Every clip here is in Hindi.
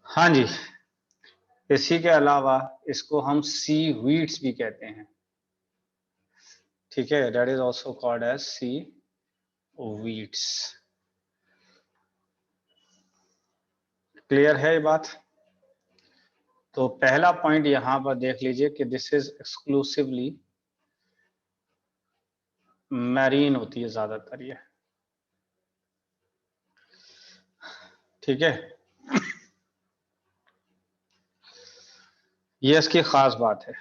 हाँ जी, इसी के अलावा इसको हम सी वीड्स भी कहते हैं, ठीक है, that is also called as seaweeds. Clear है ये बात? तो पहला पॉइंट यहां पर देख लीजिए कि दिस इज एक्सक्लूसिवली मैरीन होती है ज्यादातर ये, ठीक है। ये इसकी खास बात है,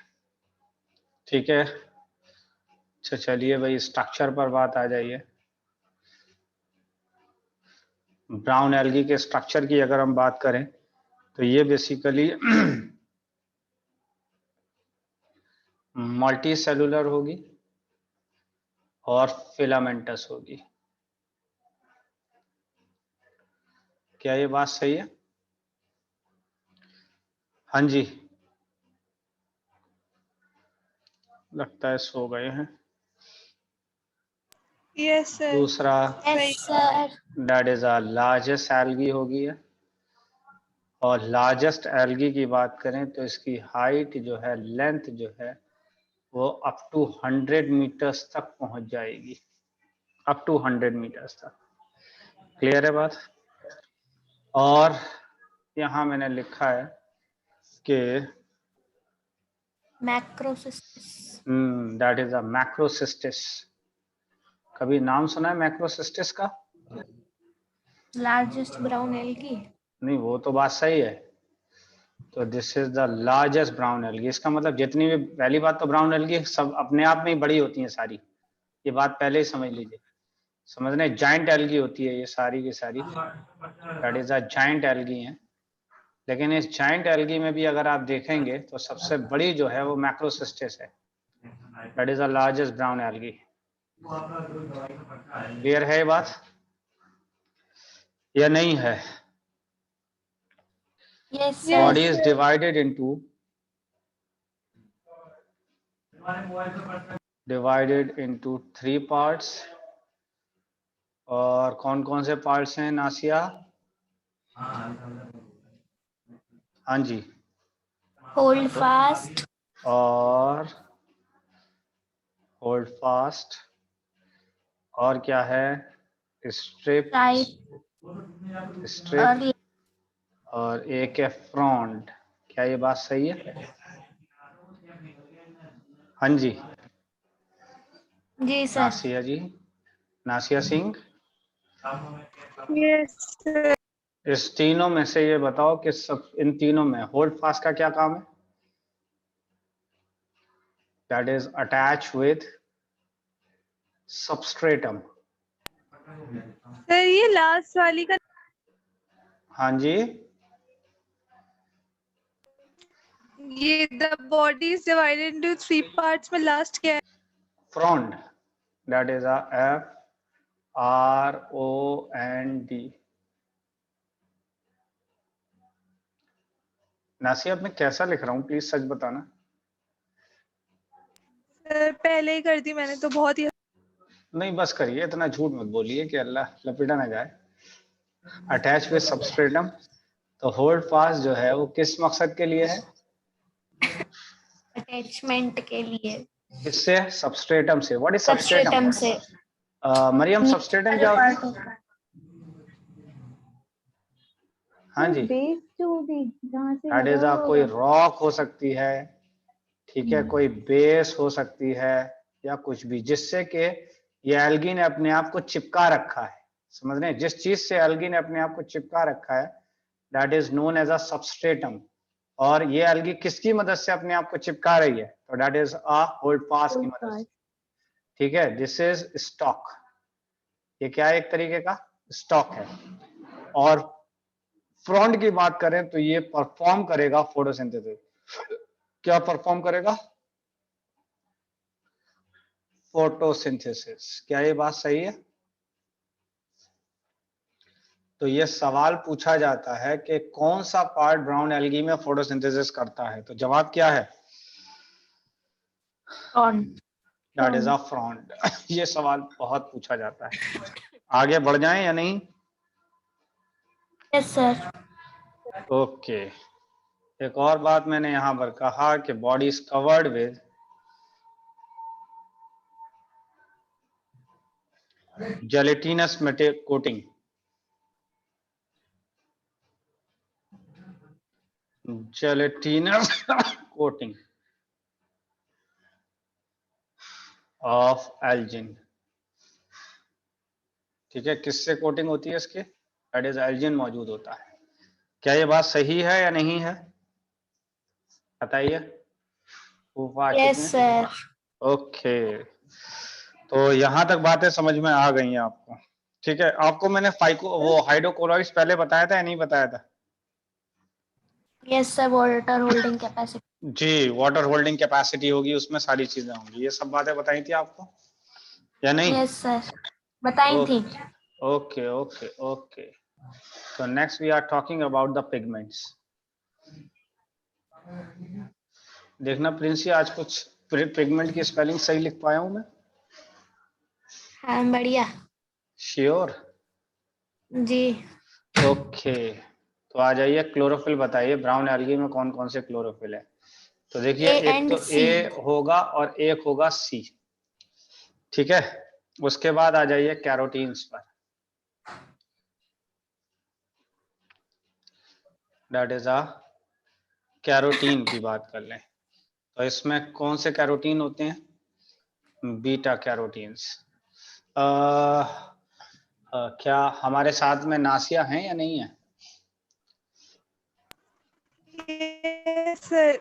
ठीक है। अच्छा चलिए भाई स्ट्रक्चर पर बात आ जाइए। ब्राउन एल्गी के स्ट्रक्चर की अगर हम बात करें तो ये बेसिकली मल्टी सेलुलर होगी और फिलामेंटस होगी। क्या ये बात सही है? हाँ जी, लगता है सो गए हैं। Yes sir. दूसरा that is a largest algae होगी है, और लार्जेस्ट एल्गी की बात करें तो इसकी हाइट जो है, लेंथ जो है, वो अप टू 100 मीटर्स तक पहुंच जाएगी, अप टू 100 मीटर्स तक। क्लियर है बात? और यहां मैंने लिखा है कि मैक्रोसिस्टिस, दैट इज अ मैक्रोसिस्टिस। कभी नाम सुना है मैक्रोसिस्टिस का? Largest brown algae. नहीं, वो तो बात सही है। तो this is the largest brown algae. इसका मतलब जितनी भी, पहली बात तो ब्राउन एल्गी सब अपने आप में ही बड़ी होती हैं सारी, ये बात पहले ही समझ लीजिए। समझ रहे, जाइंट एल्गी होती है ये सारी की सारी, that is a giant algae है। लेकिन इस जाइंट एल्गी में भी अगर आप देखेंगे तो सबसे बड़ी जो है वो मैक्रोसिस्टिस है, that is the largest brown algae. Clear है ये बात या नहीं है? Yes body sir. Is divided into 3 parts. और कौन कौन से पार्ट्स हैं नासिया? हाँ जी, होल्ड फास्ट, और होल्ड फास्ट, और क्या है? स्ट्रिप, राइट स्ट्रिप, और एक है फ्रंट। क्या ये बात सही है? हाँ जी, जी सर। नासिया जी, नासिया सिंह, यस सर। इस तीनों में से ये बताओ कि सब इन तीनों में होल्ड फास्ट का क्या काम है? That is attach with substratum. Sir ये लास्ट वाली का, हाँ जी, ये the body is divided into 3 parts में लास्ट क्या है? Front, that is a FROND। Nasiya मैं कैसा लिख रहा हूँ, प्लीज सच बताना। सर पहले ही कर दी मैंने तो, बहुत ही। नहीं बस करिए, इतना झूठ मत बोलिए कि अल्लाह लपेटा ना जाए। अटैच विद सबस्ट्रेटम, तो होल्ड फास्ट जो है वो किस मकसद के लिए है? अटैचमेंट के लिए। किससे? सबस्ट्रेटम से। व्हाट इज सबस्ट्रेटम से। मरियम, सबस्ट्रेटम क्या होता है? हाँ जी, बेस जो होगी जहाँ से दैट इज लगा कोई होगा। रॉक हो सकती है, ठीक है, कोई बेस हो सकती है, या कुछ भी जिससे कि ये एल्गी ने अपने आप को चिपका रखा है। समझ रहे हैं? जिस चीज से एल्गी ने अपने आप को चिपका रखा है that is known as a substratum. और ये एल्गी किसकी मदद से अपने आप को चिपका रही है? तो that is a hold fast की मदद से, ठीक है। This is stock. ये क्या है? एक तरीके का स्टॉक है। और फ्रंट की बात करें तो ये परफॉर्म करेगा फोटोसिंथेसिस। क्या परफॉर्म करेगा? फोटोसिंथेसिस। क्या ये बात सही है? तो ये सवाल पूछा जाता है कि कौन सा पार्ट ब्राउन एल्गी में फोटोसिंथेसिस करता है, तो जवाब क्या है? Front. That is a front. ये सवाल बहुत पूछा जाता है। आगे बढ़ जाएं या नहीं? Yes sir. ओके, एक और बात मैंने यहां पर कहा कि body is covered with gelatinous coating, gelatinous coating of Elgin. ठीक है, किससे कोटिंग होती है इसकी? दैट इज एल्जिन मौजूद होता है। क्या ये बात सही है या नहीं है, बताइए। Yes sir. ओके, तो यहां तक बातें समझ में आ गई हैं आपको। ठीक है, आपको मैंने वो हाइड्रोक्लोराइड्स पहले बताया था या नहीं बताया था? Yes sir, water holding capacity. जी, वाटर होल्डिंग कैपेसिटी होगी, उसमें सारी चीजें होंगी, ये सब बातें बताई थी आपको या नहीं? यस सर, बताई थी। Okay okay okay. So next we are talking about the pigments. देखना प्रिंसी, आज कुछ पिगमेंट की स्पेलिंग सही लिख पाया हूं मैं? हाँ बढ़िया। श्योर? जी। ओके, तो आ जाइए, क्लोरोफिल बताइए, ब्राउन एल्गी में कौन कौन से क्लोरोफिल है? तो देखिए, ए एक एंड तो सी। ए होगा और एक होगा सी। ठीक है, उसके बाद आ जाइए कैरोटीन्स पर, दैट इज अ कैरोटीन की बात कर लें तो इसमें कौन से कैरोटीन होते हैं? Beta carotenes. क्या हमारे साथ में नासिया हैं या नहीं है? Yes, sir.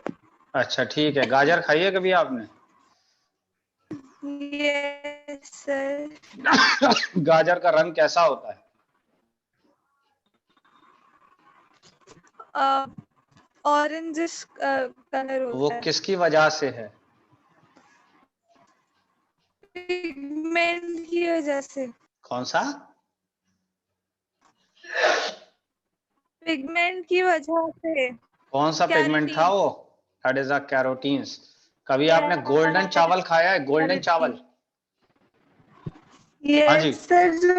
अच्छा ठीक है, गाजर खाई है कभी आपने? Yes, sir. गाजर का रंग कैसा होता है? Orange color वो होता है। किसकी वजह से है? Pigment की वजह से। कौन सा? Pigment की वजह से। कौन सा पिगमेंट था Carotene. वो? That is a carotenes. कभी आपने गोल्डन Yes, चावल खाया है? गोल्डन चावल? carotene. हाँ जी। Yes, sir. जो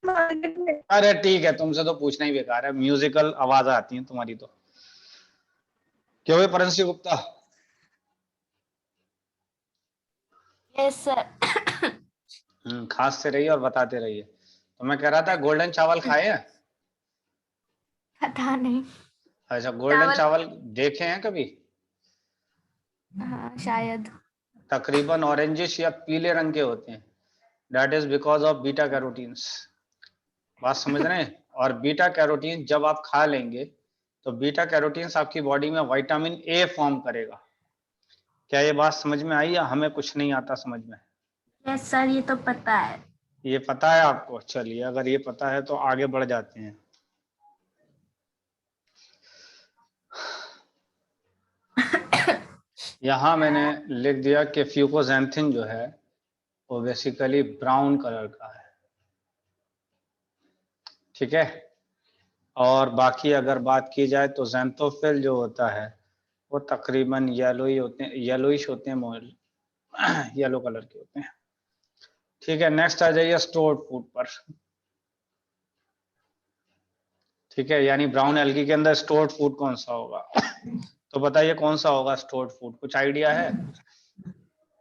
मार्केट में। अरे ठीक है, तुमसे तो पूछना ही बेकार है, म्यूजिकल आवाज आती है तुम्हारी तो। क्यों है परंसी गुप्ता? Yes sir. खांसते रहिए और बताते रहिए। तो मैं कह रहा था, गोल्डन चावल खाए हैं? पता नहीं। अच्छा, गोल्डन चावल। चावल देखे हैं कभी? हाँ शायद। तकरीबन ऑरेंजिश या पीले रंग के होते हैं, that is because of beta carotenes. बात समझ रहे हैं? और बीटा कैरोटीन जब आप खा लेंगे तो बीटा कैरोटीन्स आपकी बॉडी में विटामिन ए फॉर्म करेगा। क्या ये बात समझ में आई या हमें कुछ नहीं आता समझ में? यस सर, ये तो पता है। ये पता है आपको? चलिए, अगर ये पता है तो आगे बढ़ जाते हैं। यहाँ मैंने लिख दिया कि फ्यूकोजैंथिन जो है वो बेसिकली ब्राउन कलर का है। ठीक है, और बाकी अगर बात की जाए तो ज़ैंथोफिल जो होता है वो तकरीबन येलोई होते हैं, येलोइश होते हैं, येलो कलर के होते हैं। ठीक है, नेक्स्ट आ जाइए स्टोर्ड फूड पर। ठीक है, यानी ब्राउन एल्गी के अंदर स्टोर्ड फूड कौन सा होगा? तो बताइए कौन सा होगा स्टोर्ड फूड, कुछ आइडिया है?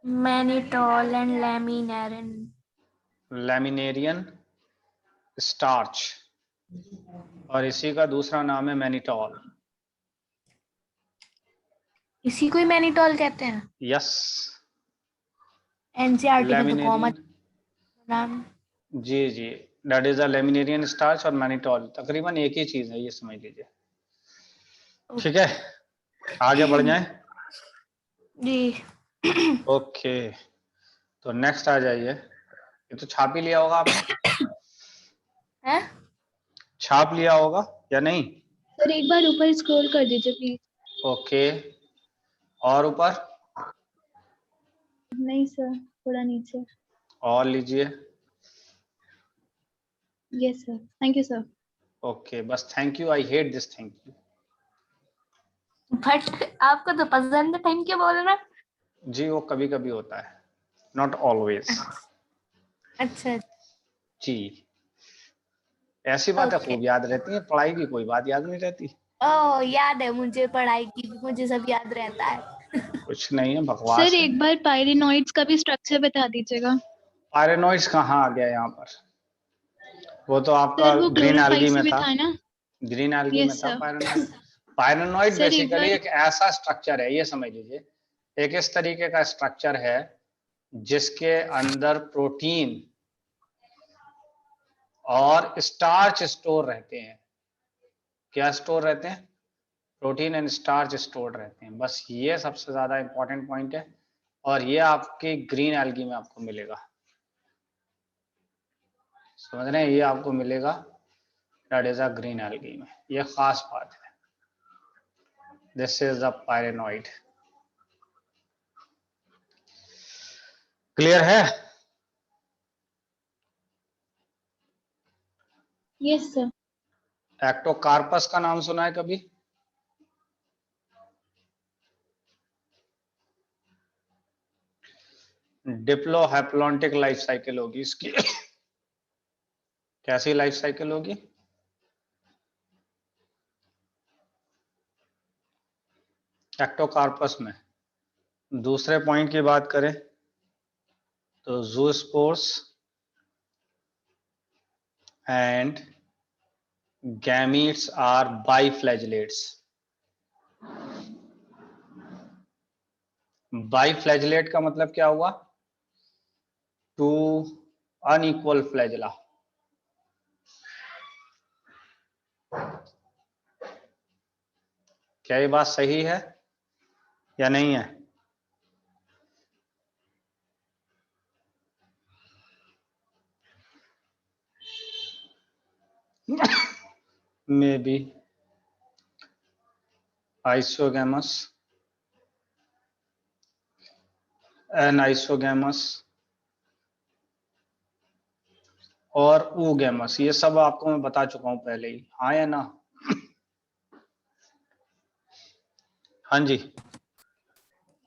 Mannitol and लैमिनेरिन। लैमिनेरियन स्टार्च, और इसी का दूसरा नाम है मैनिटॉल। इसी को ही मैनिटोल कहते हैं। यस, एनसीईआरटी में तो कॉमन लैमिनेरियन। नाम। जी जी, that is a laminarian starch और मैनिटॉल तकरीबन एक ही चीज है, ये समझ लीजिए। ठीक है, आगे बढ़ जाएं। जी। ओके, तो नेक्स्ट आ जाइए। ये तो छाप ही लिया होगा आपने? है? छाप लिया होगा या नहीं? सर एक बार ऊपर स्क्रॉल कर दीजिए प्लीज। ओके, और ऊपर? नहीं सर, थोड़ा नीचे। और लीजिए। Yes sir, thank you sir. Okay, बस thank you, I hate this thank you. But आपको तो पसंद है, थैंक यू बोलना। जी, वो कभी कभी होता है, नॉट ऑलवेज। अच्छा। जी, ऐसी बातें Okay. खूब याद रहती हैं, पढ़ाई की कोई बात याद नहीं रहती। ओह याद है मुझे, पढ़ाई की मुझे सब याद रहता है। कुछ नहीं है, बकवास सर है। एक बार पायरेनॉइड्स का भी स्ट्रक्चर बता दीजिएगा। पायरेनॉइड्स कहाँ आ गया यहाँ पर? वो तो आपका सर वो ग्रीन एल्गी क्लोरोफाइट में में था, था ना। ग्रीन एल्गी में यस था सर। पायरेनॉइड। पायरेनॉइड सर एक बेसिकली बार एक ऐसा स्ट्रक्चर है, ये समझ लीजिए, एक इस तरीके का स्ट्रक्चर है जिसके अंदर प्रोटीन और स्टार्च स्टोर रहते हैं। क्या स्टोर रहते हैं? प्रोटीन एंड स्टार्च स्टोर रहते हैं। बस ये सबसे ज्यादा इंपॉर्टेंट पॉइंट है, और ये आपके ग्रीन एल्गी में आपको मिलेगा। समझ रहे हैं? ये आपको मिलेगा that is a green algae में। ये खास बात है। This is the pyrenoid. Clear है? Yes sir. एक्टोकार्पस का नाम सुना है कभी? डिप्लोहैप्लॉन्टिक लाइफ साइकिल होगी इसकी। कैसी लाइफ साइकिल होगी? एक्टोकार्पस में। दूसरे पॉइंट की बात करें तो zoospores and gametes are biflagellates. Biflagellate का मतलब क्या हुआ? Two unequal flagella. क्या ये बात सही है या नहीं है? मे बी आइसोगैमस, एनाइसोगैमस और ऊगैमस, ये सब आपको मैं बता चुका हूं पहले ही, हाँ या ना? हाँ जी।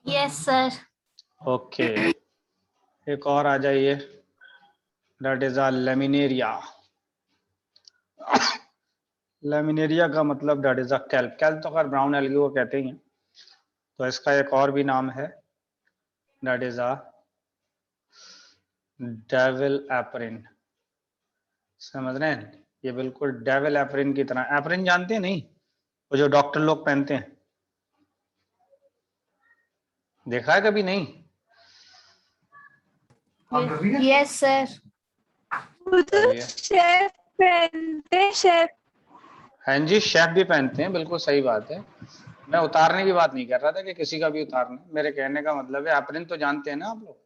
Yes sir. ओके, एक और आ जाइए, that is a laminaria. Laminaria का मतलब that is a kelp. Kelp तो खैर ब्राउन एल्गी को कहते ही हैं, तो इसका एक और भी नाम है, दैट इज अ डेविल एपरिन। समझ रहे हैं? ये बिल्कुल डेविल एपरिन की तरह। एपरिन जानते हैं नहीं? वो जो डॉक्टर लोग पहनते हैं, देखा है कभी? नहीं? Yes sir. वो तो चलिए, शेफ पहनते हैं, शेफ। हाँ जी, शेफ भी पहनते हैं, बिल्कुल सही बात है। मैं उतारने की बात नहीं कर रहा था कि किसी का भी उतारना, मेरे कहने का मतलब है एपरिन तो जानते हैं ना आप लोग।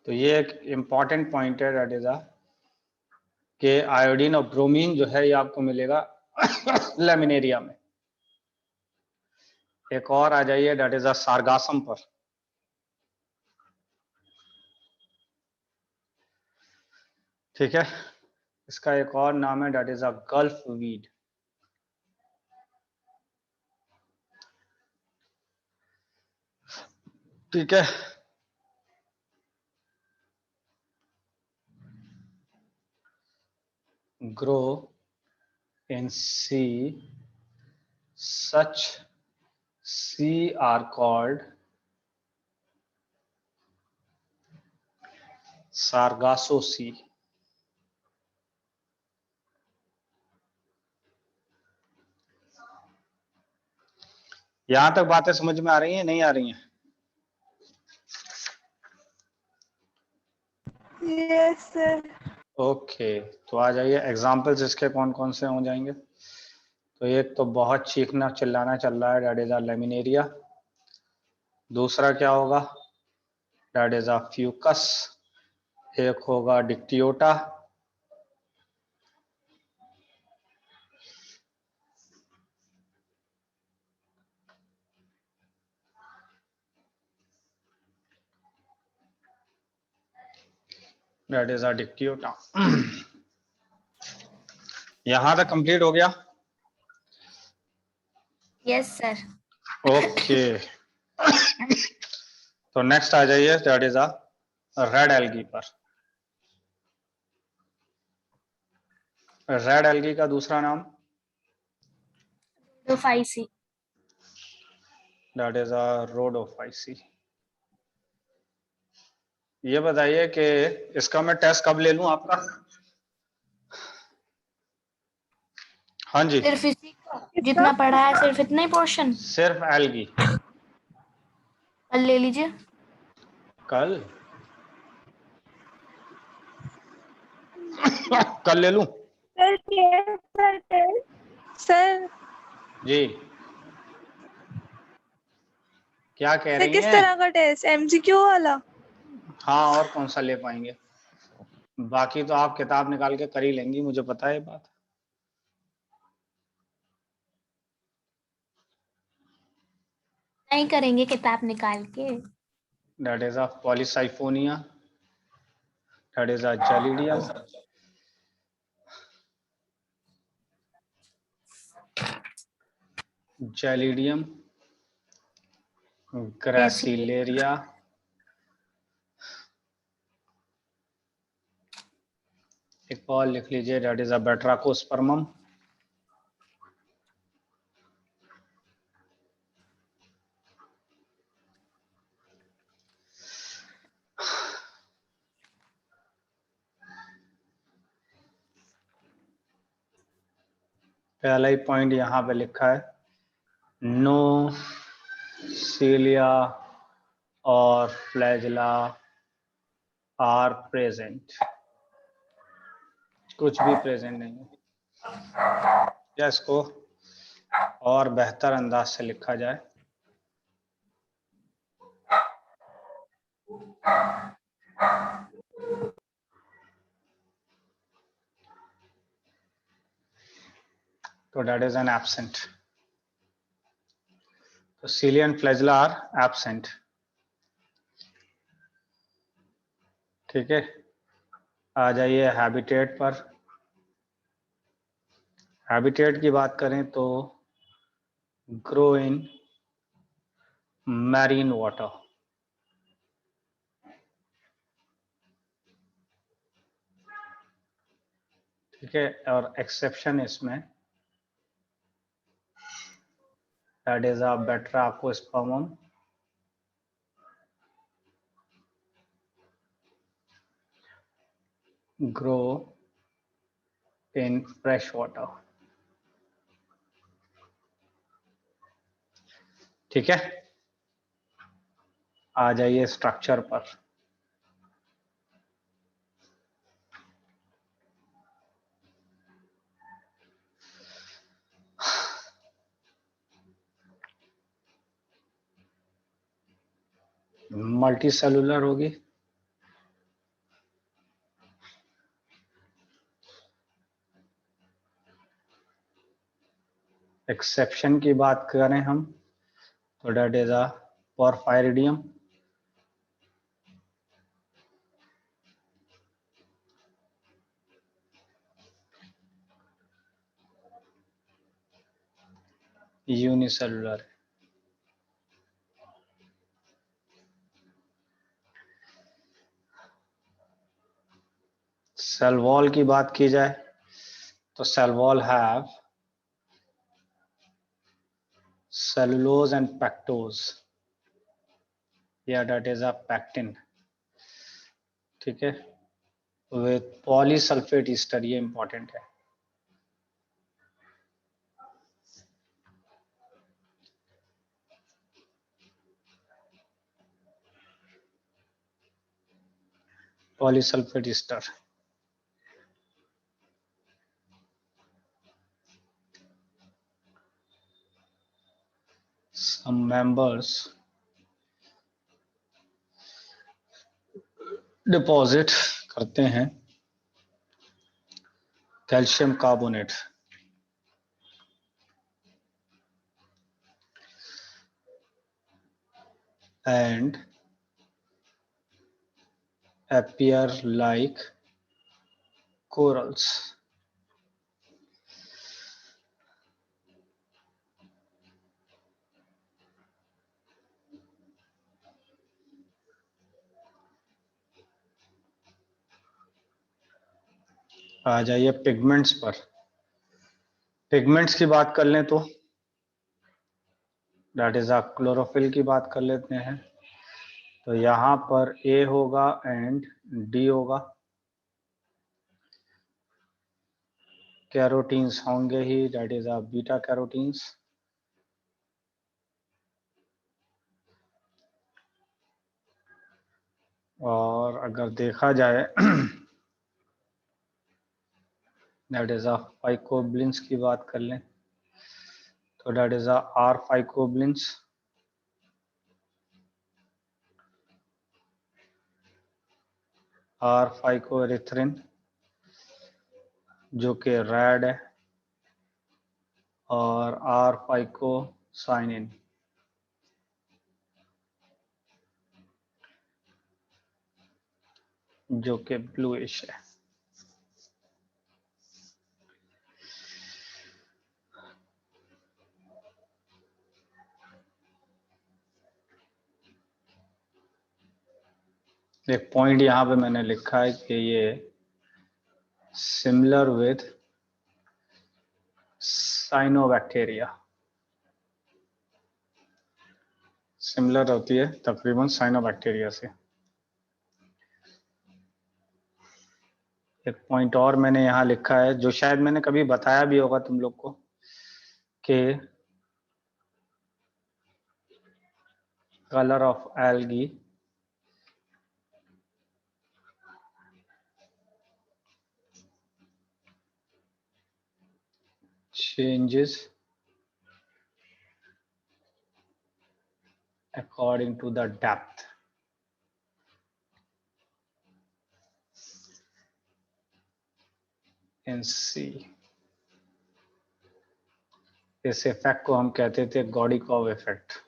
तो ये एक इंपॉर्टेंट पॉइंट है, दैट इज कि आयोडीन और ब्रोमीन जो है ये आपको मिलेगा लेमिनेरिया में। एक और आ जाइए, दैट इज सारगासम पर। ठीक है, इसका एक और नाम है, दैट इज गल्फ वीड। ठीक है, grow in sea, such sea are called Sargasso sea. यहां तक बातें समझ में आ रही हैं, नहीं आ रही हैं? Yes sir. ओके, तो आ जाइए एग्जाम्पल्स इसके कौन कौन से हो जाएंगे। तो एक तो बहुत चीखना चिल्लाना चल रहा है, दैट इज लेमिनेरिया। दूसरा क्या होगा? That is Fucus. एक होगा डिक्टियोटा। That is Dictyota. यहां तक कंप्लीट हो गया? Yes sir. ओके। तो नेक्स्ट आ जाइए, that is a red algae पर। रेड एल्गी का दूसरा नाम Rhodophyceae. That is a Rhodophyceae. ये बताइए कि इसका मैं टेस्ट कब ले लूं आपका? हाँ जी, सिर्फ इसी का जितना पढ़ा है, सिर्फ इतना ही पोर्शन सिर्फ एल्गी। कल ले लीजिए। कल कल ले लूं? सर जी, क्या कह सर रही किस हैं? तरह का टेस्ट, एमसीक्यू वाला? हाँ, और कौन सा ले पाएंगे? बाकी तो आप किताब निकाल के कर ही लेंगी, मुझे पता है ये बात। नहीं करेंगे किताब निकाल के। That is a Polysiphonia, that is a gelidium, gelidium, gracilaria, एक और लिख लीजिए, दैट इज अ बेट्राकोस्पर्मम, पहला ही पॉइंट यहाँ पे लिखा है, नो सीलिया और फ्लैजिला आर प्रेजेंट। कुछ भी प्रेजेंट नहीं है। या इसको और बेहतर अंदाज से लिखा जाए, तो दैट इज एन एब्सेंट। तो cilia and flagella are absent. ठीक है, आ जाइए हैबिटेट पर। हैबिटेट की बात करें तो ग्रो इन मैरीन वाटर। ठीक है, और एक्सेप्शन इसमें that is a Batrachospermum, grow in fresh water. ठीक है, आ जाइए स्ट्रक्चर पर। मल्टी सेलुलर होगी, एक्सेप्शन की बात करें हम तो that is a Porphyridium, unicellular. Cell wall की बात की जाए तो cell wall have cellulose and pectose, yeah that is a pectin। ठीक है, विथ पॉलीसल्फेट ईस्टर, ये इंपॉर्टेंट है। Polysulphate Easter. some members deposit करते हैं calcium carbonate, and appear like corals। आ जाइए पिगमेंट्स पर। पिगमेंट्स की बात कर लें तो दैट इज क्लोरोफिल की बात कर लेते हैं। तो यहाँ पर ए होगा एंड डी होगा। कैरोटीन्स होंगे ही, दैट इज बीटा कैरोटीन्स। और अगर देखा जाए दैट इज फाइकोबिलिन्स की बात कर लें तो that is are phycobilins. Are phycoerythrin जो कि रेड है, और आर फाइकोसाइनिन जो कि ब्लूइश है। एक पॉइंट यहाँ पे मैंने लिखा है कि ये सिमिलर विद साइनोबैक्टीरिया, सिमिलर होती है तकरीबन साइनोबैक्टीरिया से। एक पॉइंट और मैंने यहाँ लिखा है जो शायद मैंने कभी बताया भी होगा तुम लोग को कि colour of algae changes according to the depth। in sea। इस इफेक्ट को हम कहते थे गॉडिकॉव effect.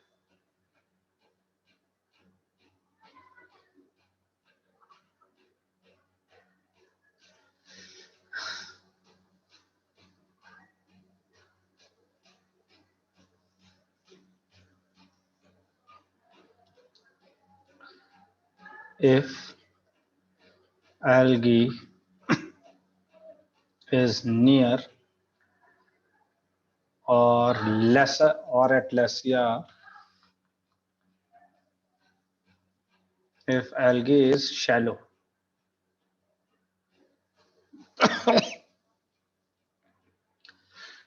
if algae is near or lesser or at less, yeah, if algae is shallow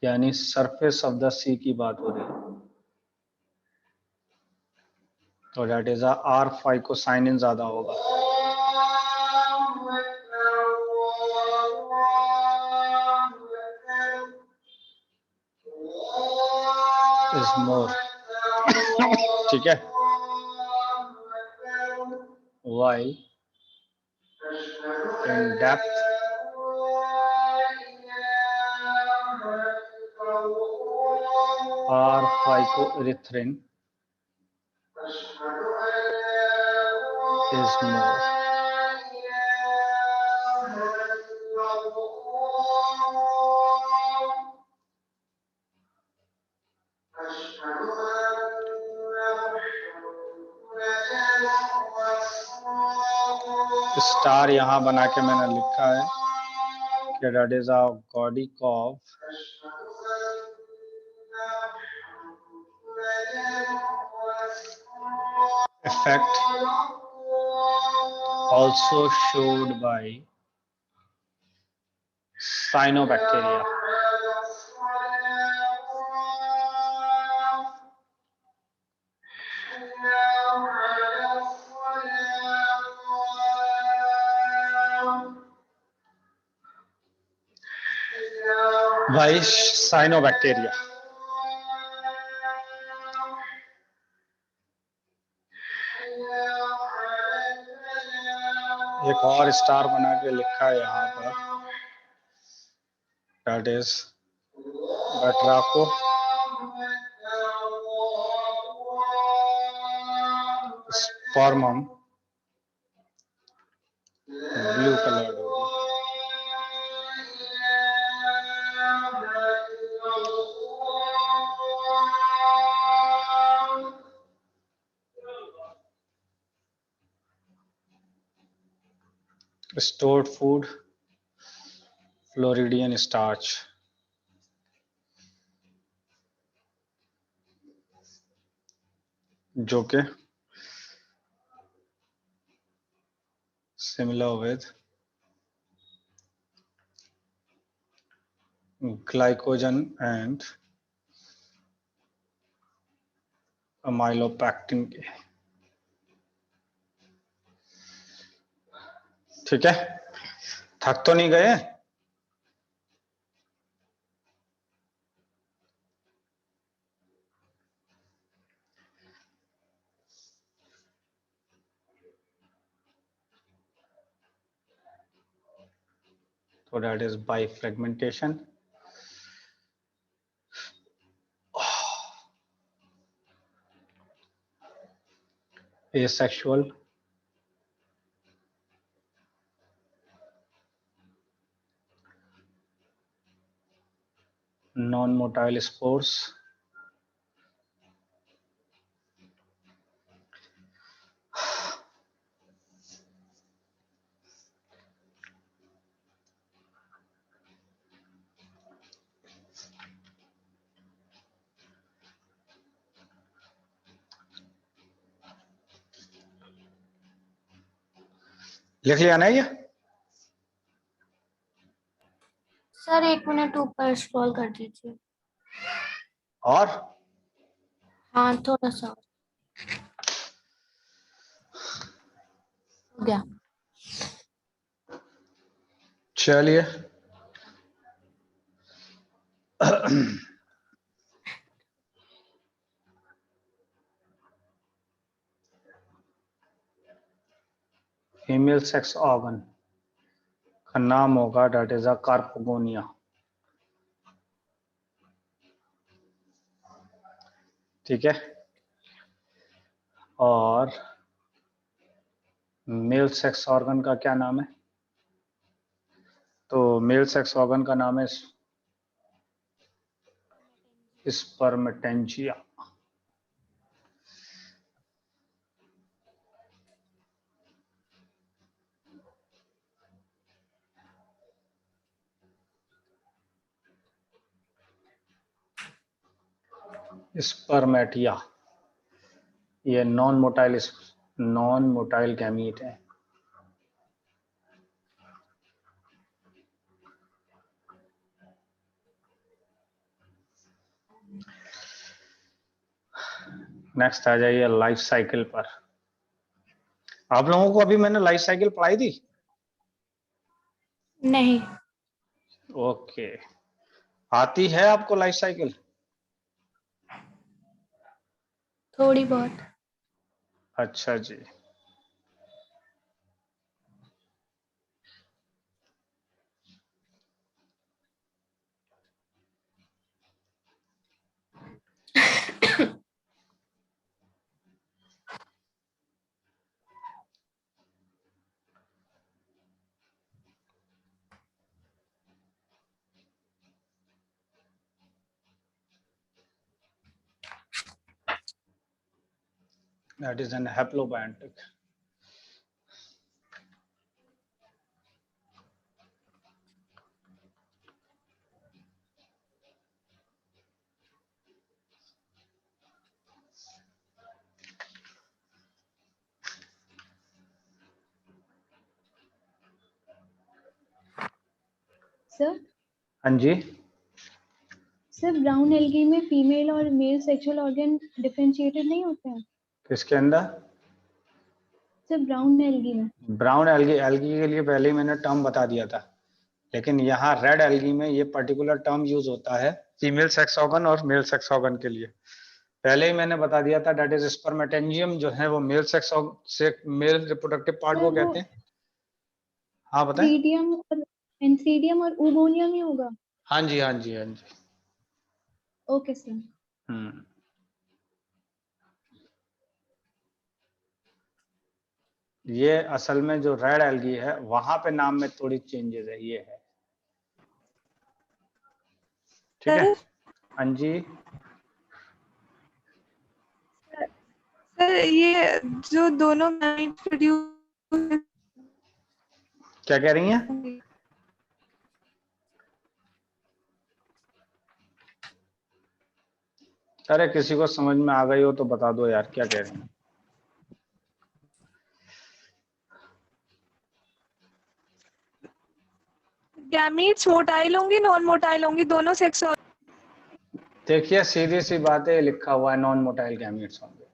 यानी सरफेस ऑफ द सी की बात हो रही है, तो दैट इज आर फाइकोसाइनिन ज्यादा होगा। इज मोर, ठीक है। Why in depth are phycoerythrin is more। Star यहाँ बना के मैंने लिखा है कि that is a Gaidukov effect also showed by cyanobacteria। by cyanobacteria। एक और स्टार बना के लिखा है यहाँ पर, दैट इज बट्राको स्पर्मम ब्लू कलर होगी। stored food फ्लोरिडियन स्टार्च, जो कि similar with glycogen and amylopectin के। ठीक है, थक तो नहीं गए? So that is bifragmentation. Asexual, non-motile spores, लिख लिया ना ये? सर 1 मिनट ऊपर स्क्रॉल कर दीजिए। और हाँ थोड़ा सा हो गया। चलिए फीमेल सेक्स ऑर्गन का नाम होगा डेट इज अ कार्पोगोनिया। ठीक है, और मेल सेक्स ऑर्गन का क्या नाम है? तो मेल सेक्स ऑर्गन का नाम है स्पर्मेटेंजिया। स्पर्मेटिया, ये नॉन मोटाइल गैमीट है। नेक्स्ट आ जाइए लाइफ साइकिल पर। आप लोगों को अभी मैंने लाइफ साइकिल पढ़ाई थी? नहीं। ओके, आती है आपको लाइफ साइकिल? थोड़ी बहुत। अच्छा जी। That is an haplobiontic. Sir हाँ जी, सर ब्राउन एल्गी में फीमेल और मेल सेक्सुअल ऑर्गन डिफरेंशिएटेड नहीं होते हैं? किसके अंदर? सर ब्राउन एल्गी में। ब्राउन एल्गी के लिए पहले ही मैंने टर्म बता दिया था, लेकिन यहाँ रेड एल्गी में ये पर्टिकुलर टर्म यूज होता है फीमेल सेक्स ऑर्गन और मेल सेक्स ऑर्गन के लिए। पहले ही मैंने बता दिया था, डेट इज स्पर्मेटेंजियम जो है वो मेल सेक्स से मेल रिप्रोडक्टिव पार्ट को कहते हैं। हाँ बताएं। मीडियम और एंथीडियम और ओगोनियम ही होगा? हाँ जी हाँ जी हाँ जी। Okay sir. ये असल में जो रेड एल्गी है वहां पे नाम में थोड़ी चेंजेस है, ये है। ठीक है, हाँ जी। सर ये जो दोनों प्रोड्यूस क्या कह रही हैं? अरे किसी को समझ में आ गई हो तो बता दो यार, क्या कह रहे हैं। गैमीट्स मोटाइल होंगी नॉन मोटाइल होंगी, दोनों सेक्स? देखिए सीधी सी बात है, लिखा हुआ है नॉन मोटाइल गैमीट्स होंगे,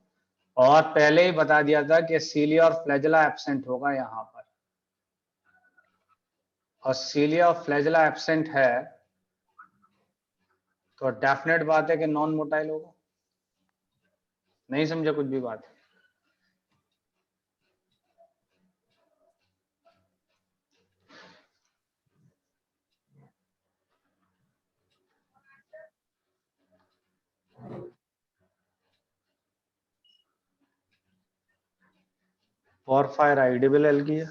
और पहले ही बता दिया था कि सीलिया और फ्लैजेला एब्सेंट होगा यहाँ पर, और सीलिया और फ्लैजेला एब्सेंट है तो डेफिनेट बात है कि नॉन मोटाइल होगा। नहीं समझे कुछ भी बात? पोरफायर आइडियल एल्गी है,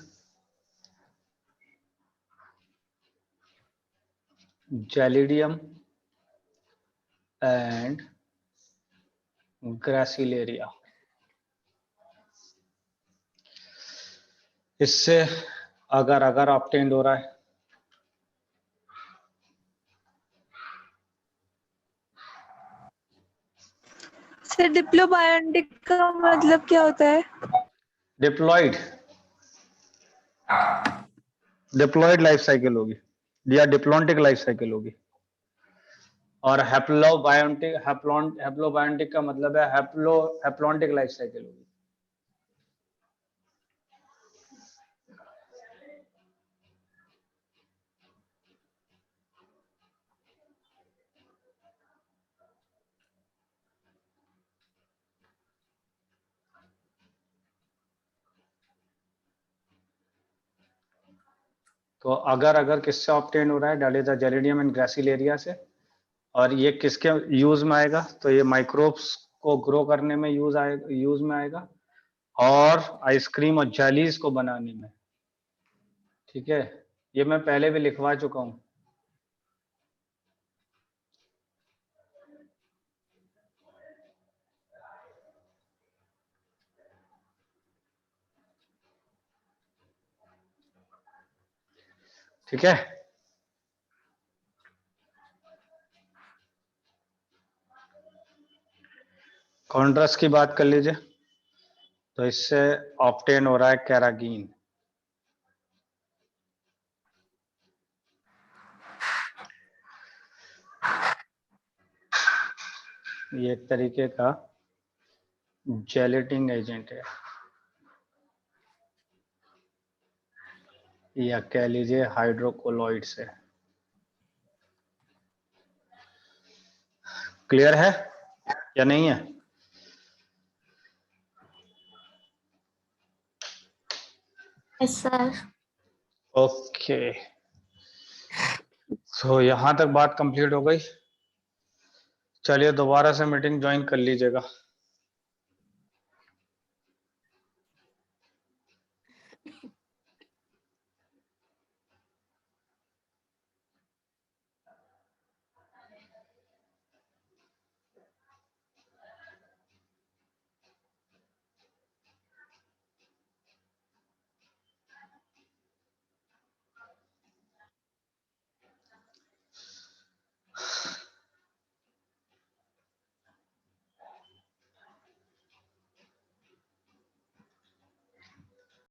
जेलिडियम एंड ग्रासिलेरिया। इससे अगर अगर ऑब्टेन्ड हो रहा है, सर डिप्लोबायोटिक का मतलब क्या होता है? डिप्लॉइड डिप्लॉइड लाइफ साइकिल होगी या डिप्लॉन्टिक लाइफ साइकिल होगी, और हैप्लोबायोटिक का मतलब है हैप्लॉन्टिक लाइफ साइकिल होगी। तो अगर अगर किससे ऑब्टेन हो रहा है, डालेदा जेलिडियम एंड ग्रासिलेरिया से, और ये किसके यूज में आएगा, तो ये माइक्रोब्स को ग्रो करने में यूज में आएगा, और आइसक्रीम और जेलीज को बनाने में। ठीक है, ये मैं पहले भी लिखवा चुका हूं। ठीक है, कॉन्ट्रास्ट की बात कर लीजिए, तो इससे ऑब्टेन हो रहा है कैरागीन। ये एक तरीके का जेलेटिंग एजेंट है, या कह लीजिए हाइड्रोकोलॉइड से। क्लियर है या नहीं है? Yes sir. ओके, तो यहां तक बात कंप्लीट हो गई। चलिए दोबारा से मीटिंग ज्वाइन कर लीजिएगा।